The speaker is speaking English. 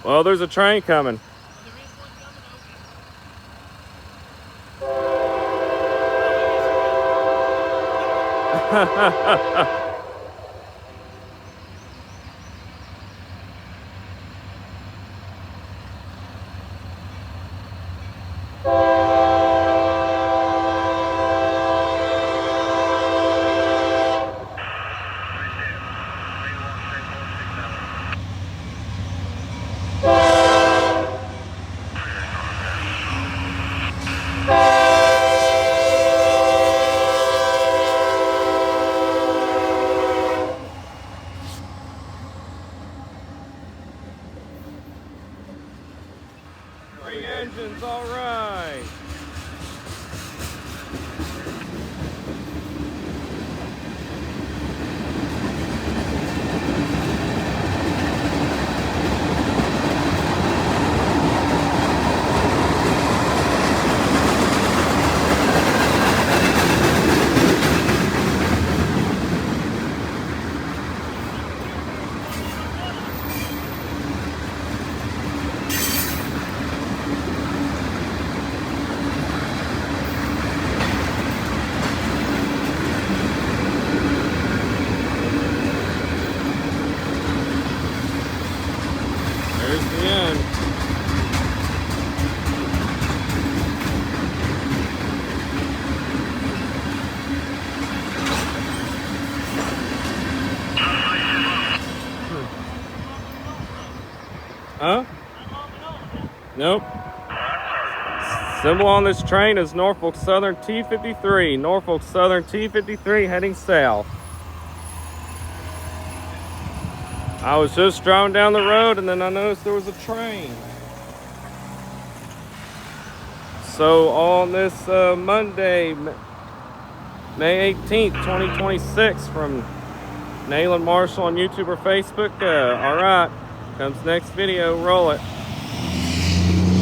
Well, there's a train coming. Three engines, all right. There's the end. Huh? Nope. Symbol on this train is Norfolk Southern T53. Norfolk Southern T53 heading south. I was just driving down the road and then I noticed there was a train. So on this Monday, May 18th, 2026, from Nayland Marshall on YouTube or Facebook. All right, comes next video. Roll it.